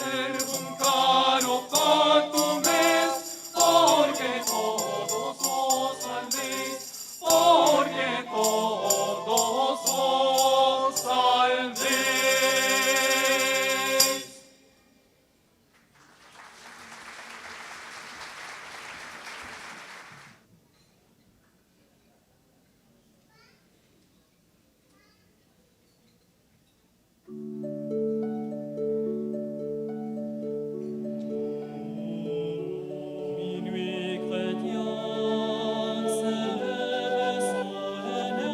conservo un caro por tu mes, porque todos os salvéis, porque todos os salvéis. Minuit chrétien s'élève solennel,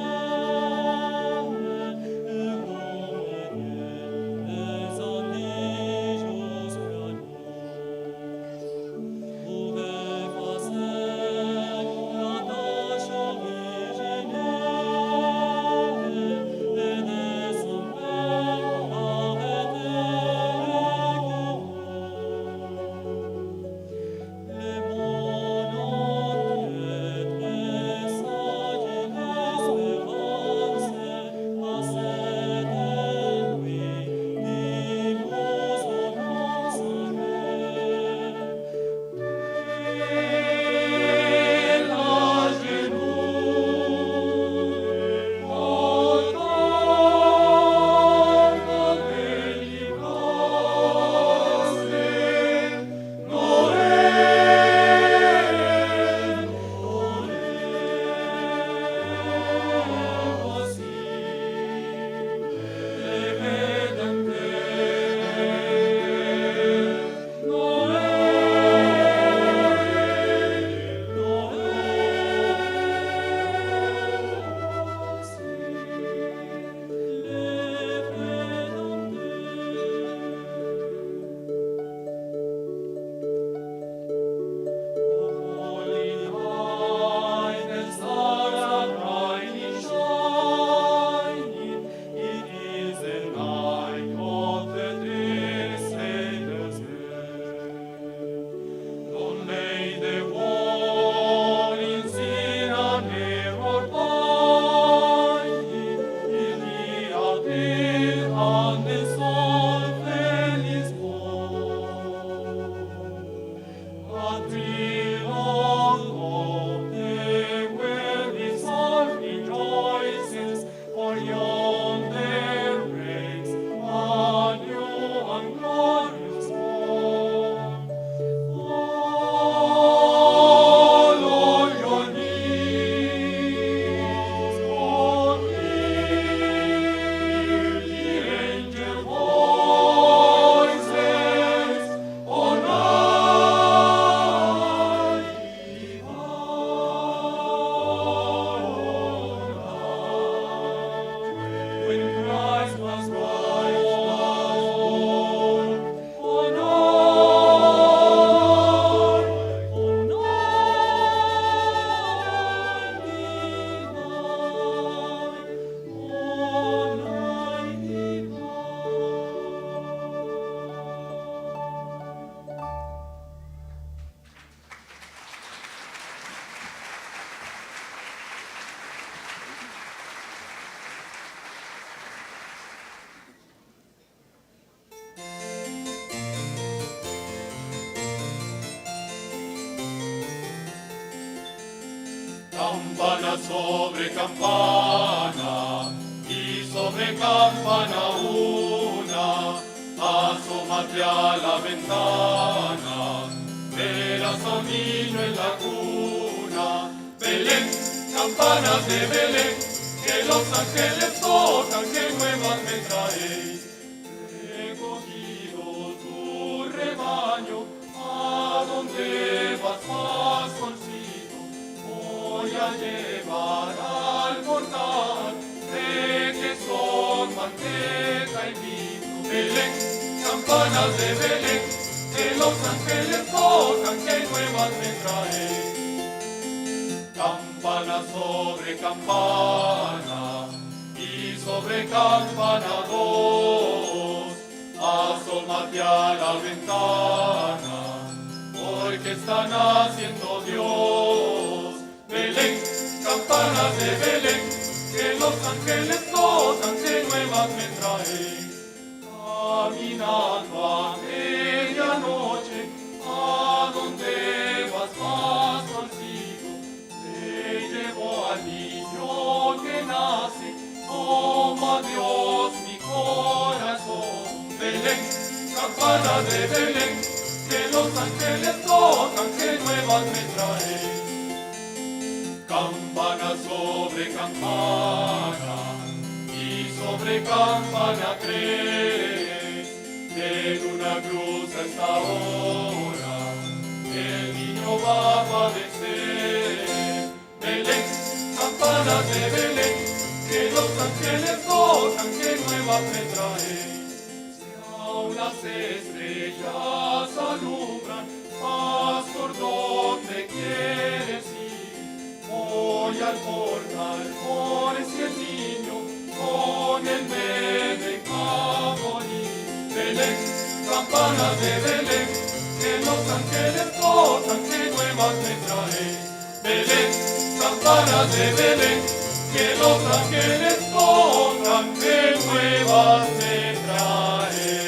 les années jusqu'à nous. Pour effacer la tâche originelle et désormais arrêter les mon entier tressaille l'espérance à cette nuit qui nous annonce Campana sobre campana y sobre campana una, asómate a la ventana, verás a un niño en la cuna. Belén, campanas de Belén, que los ángeles tocan, que nuevas me traéis. Recogido tu rebaño, ¿a dónde vas, pastorcito? Voy a llevar al portal de que son manteca y vino. Belén, campanas de Belén, que los ángeles tocan, que nuevas me traéis. Campana sobre campana y sobre campana dos, asómate a la ventana, porque está naciendo Dios. Belén, campanas de Belén, que los ángeles tocan, que nuevas me traéis. Caminando a campanas de Belén, que los ángeles tocan, que nuevas me traen. Campana sobre campana, y sobre campana tres, en una cruz a esta hora, el niño va a padecer. Belén, campanas de Belén, que los ángeles tocan, que nuevas me traen. Si aún las estrellas alumbran, pastor, ¿dónde quieres ir? Voy al portal, por ese niño, con el bebé a morir. Belén, campanas de Belén, que los ángeles tocan, que nuevas me traen. Belén, campanas de Belén, que los ángeles tocan, que nuevas me traen.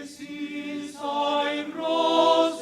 Es ist ein Rosenstrunge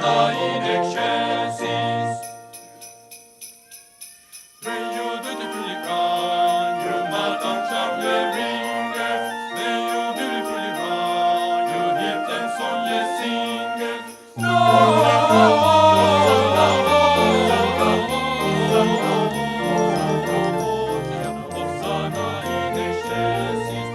Hosanna in excelsis. May you beautifully crown your Madam Charles ringer. May you beautifully crown your Hilton Sonja singer. Hosanna in excelsis.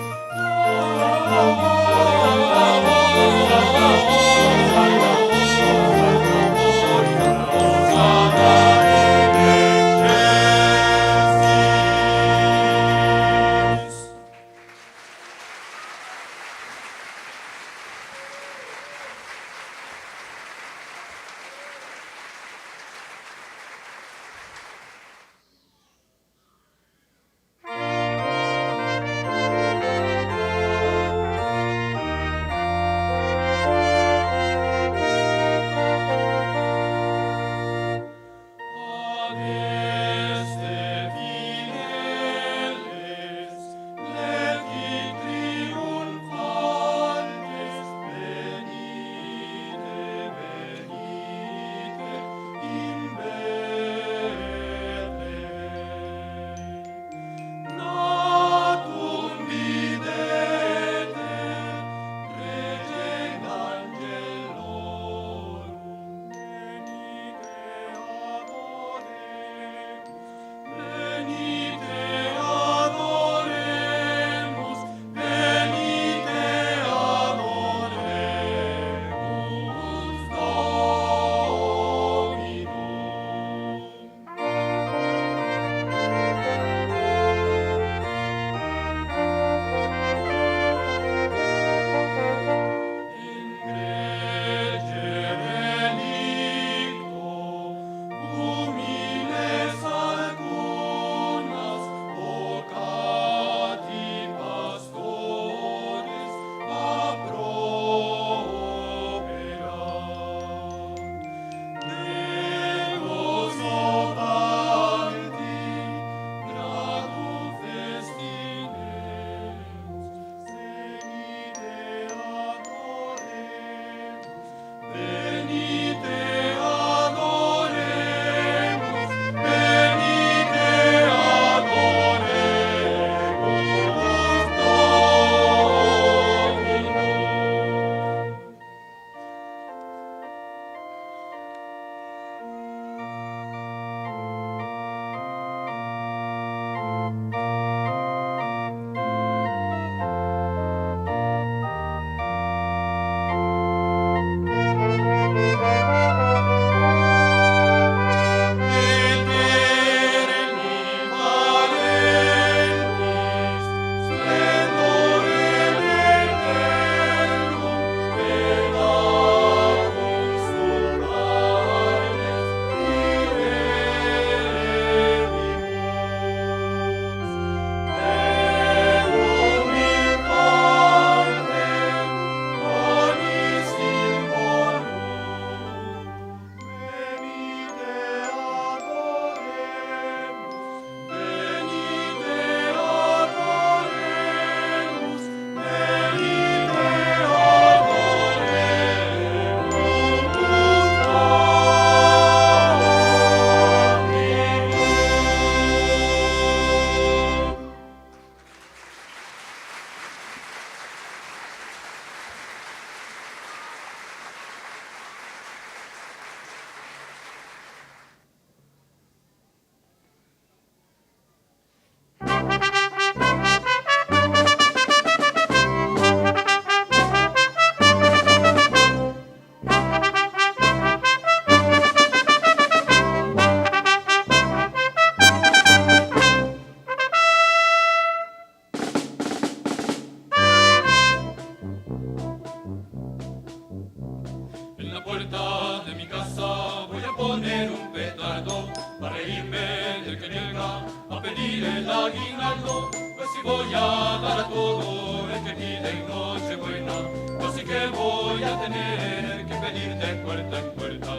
Adeste fieles, legi triumphantes, venite, venite in Bethlehem. Natum videte, regem angelorum, venite adoremus, venite adoremus Dominum. Relicto, humiles algunas, vocati pastores a propera. Deus obalti, gradu festineus, venite adoremus, venite adoremus, venite adoremus Dominum. Eterni valentis, splendore eternum, velacum supranes, irerebimus. Deum infantem, bonis in volum, venite adoremus, venite adoremus, venite adoremus Dominum. En la puerta de mi casa voy a poner un petardo para reírme del que llega a pedir el aguinaldo. Pues si voy a dar a todo el que pide en Nochebuena, yo sí que voy a tener que pedir de puerta en puerta.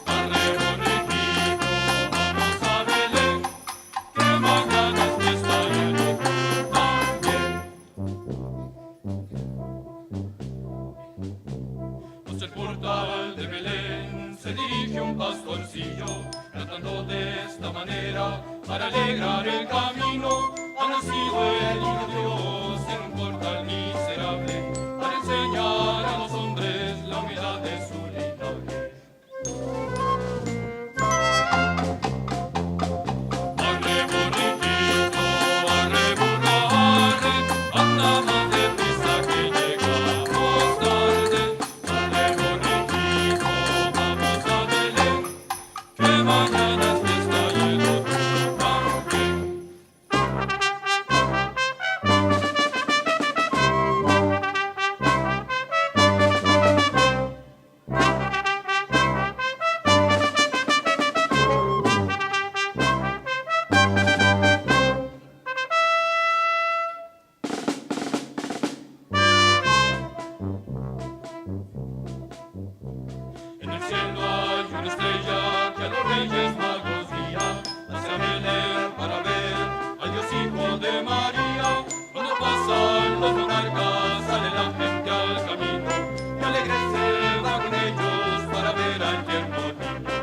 Arre, Juntos el portal de Belén se dirige un pastorcillo, cantando de esta manera para alegrar el camino. Ha nacido el Hijo de Dios en un portal miserable, para enseñar a los hombres la humildad de su linaje. Arre, borriquito, arre, burra, arre, anda más deprisa que llegamos tarde. Arre, borriquito, vamos a Belén, que mañana es fiesta y el domingo también. En el cielo hay una estrella que a los reyes magos guía hacia Belén para ver al Dios Hijo de María. Cuando pasan los monarcas sale la gente al camino y alegre se va con ellos para ver al tierno niño.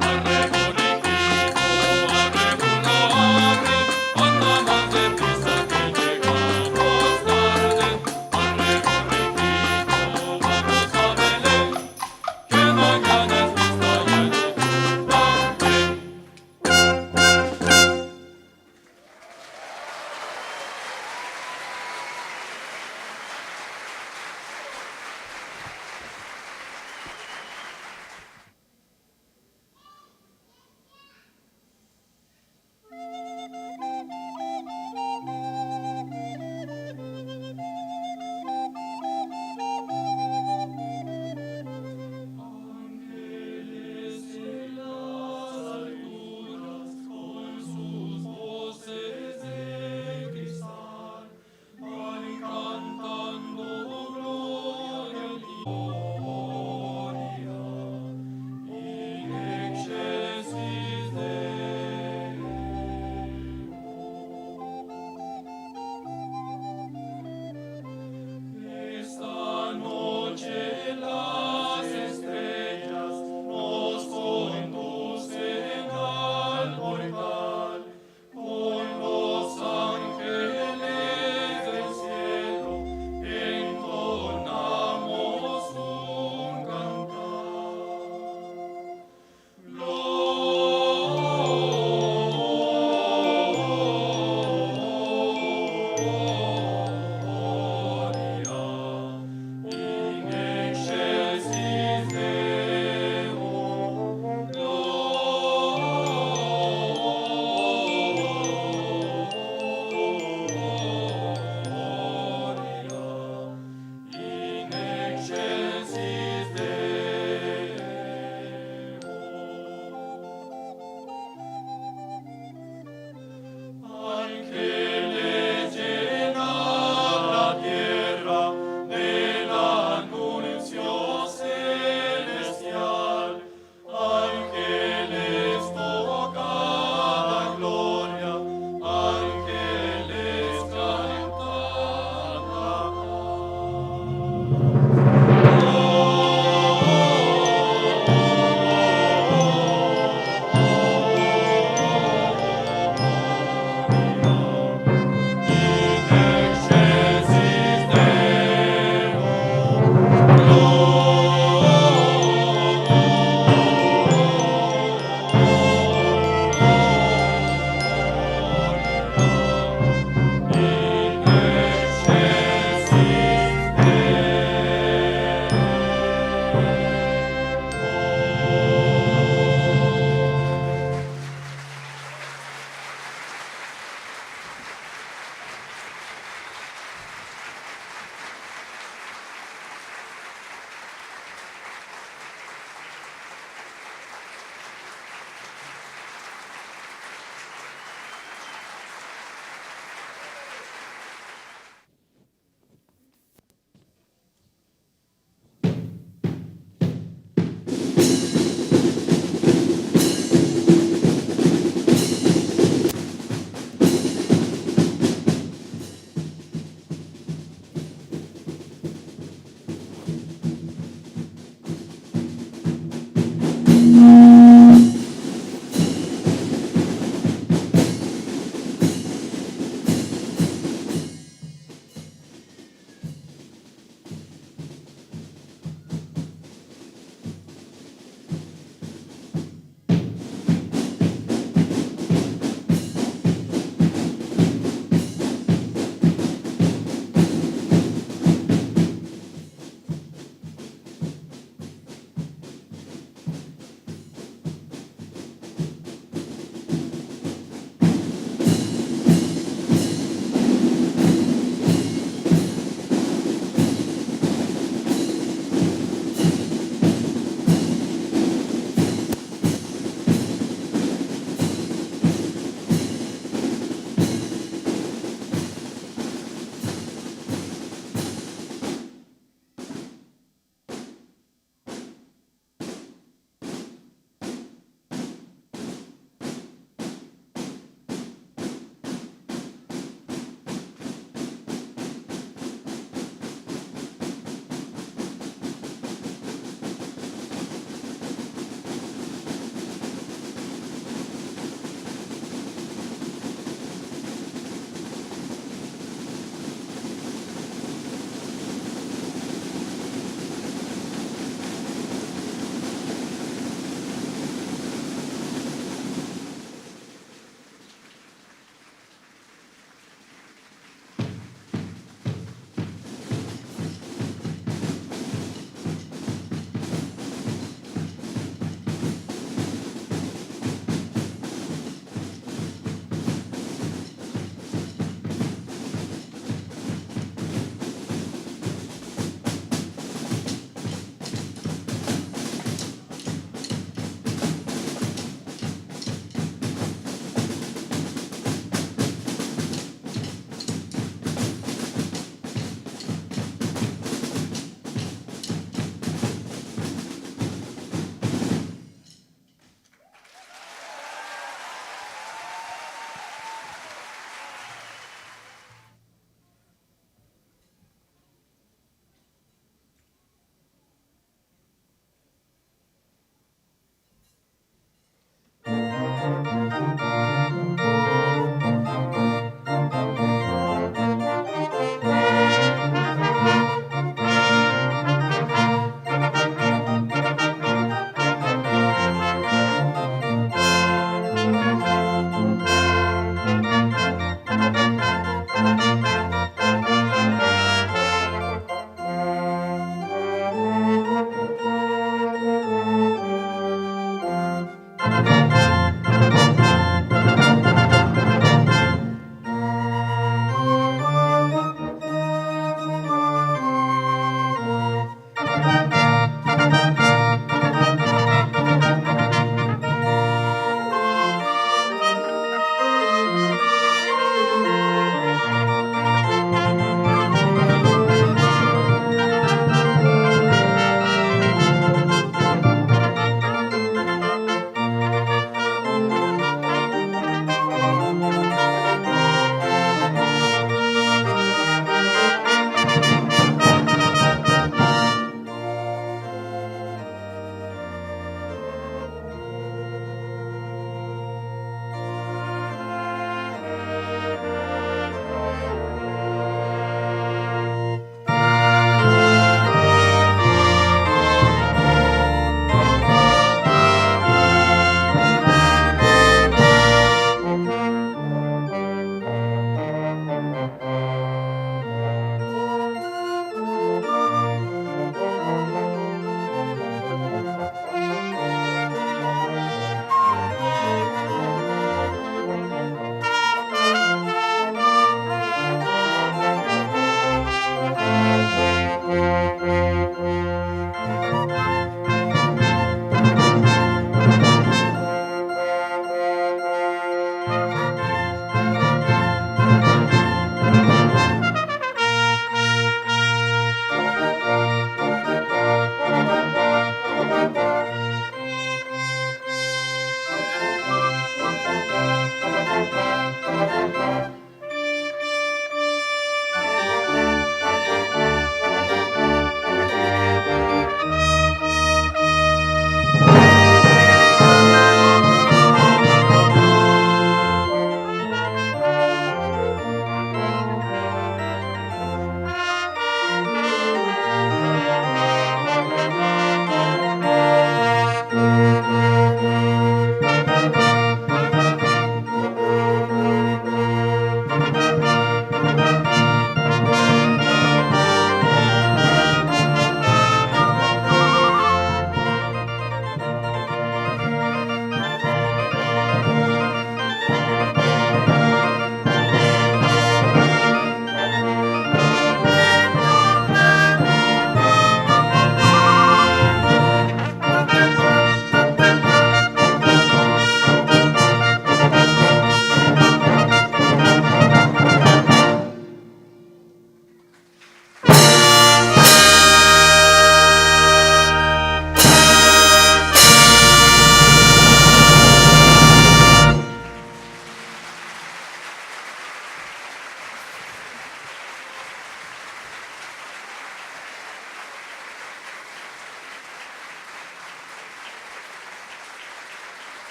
Arre, borriquito, arre, burra, arre, anda más deprisa que llegamos tarde. Arre, borriquito, vamos a Belén, que mañana es fiesta y el domingo también.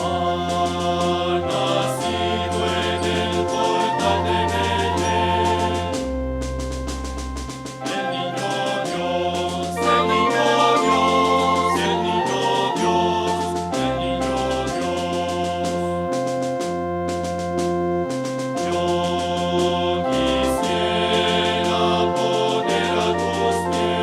Ha nacido en el portal de Belén el niño Dios, el niño Dios, el niño Dios, el niño Dios. Yo quisiera poner a tus pies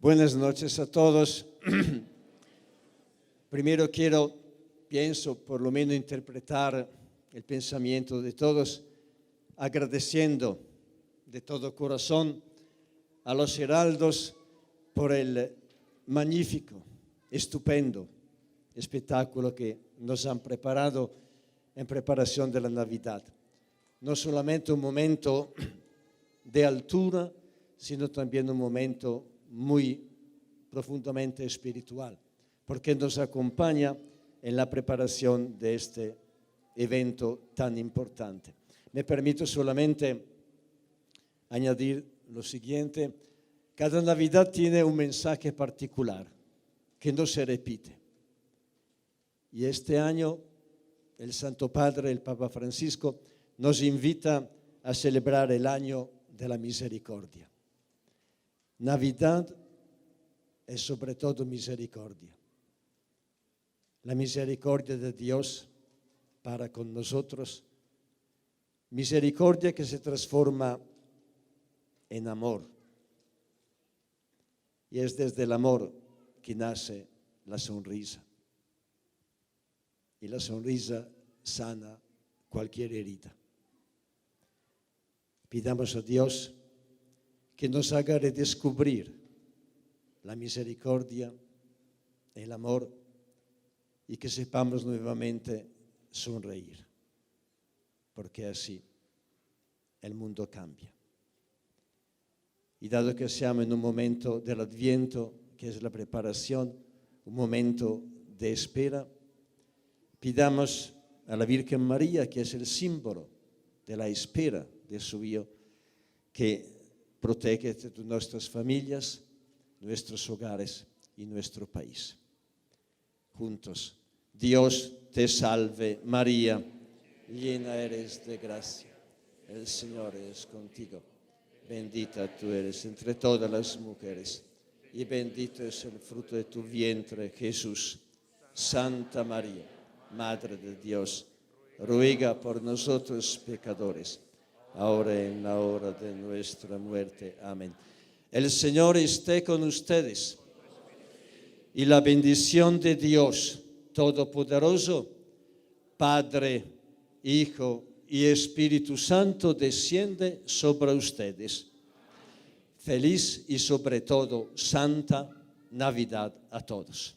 Buenas noches a todos. Primero pienso por lo menos interpretar el pensamiento de todos, agradeciendo de todo corazón a los heraldos por el magnífico, estupendo espectáculo que nos han preparado en preparación de la Navidad. No solamente un momento de altura, sino también un momento muy profundamente espiritual, porque nos acompaña en la preparación de este evento tan importante. Me permito solamente añadir lo siguiente: cada Navidad tiene un mensaje particular que no se repite. Y este año el Santo Padre, el Papa Francisco, nos invita a celebrar el año de la misericordia. Navidad es sobre todo misericordia. La misericordia de Dios para con nosotros, misericordia que se transforma en amor. Y es desde el amor que nace la sonrisa. Y la sonrisa sana cualquier herida. Pidamos a Dios que nos haga redescubrir la misericordia, el amor, y que sepamos nuevamente sonreír, porque así el mundo cambia. Y dado que siamo en un momento del Adviento, que es la preparación, un momento de espera, pidamos a la Virgen María, que es el símbolo de la espera de su Hijo, que proteja nuestras familias, nuestros hogares y nuestro país. Juntos, Dios te salve María, llena eres de gracia, el Señor es contigo. Bendita tú eres entre todas las mujeres, y bendito es el fruto de tu vientre, Jesús. Santa María, Madre de Dios, ruega por nosotros pecadores, ahora y en la hora de nuestra muerte. Amén. El Señor esté con ustedes, y la bendición de Dios Todopoderoso, Padre, Hijo y Espíritu Santo, desciende sobre ustedes. Feliz y sobre todo Santa Navidad a todos.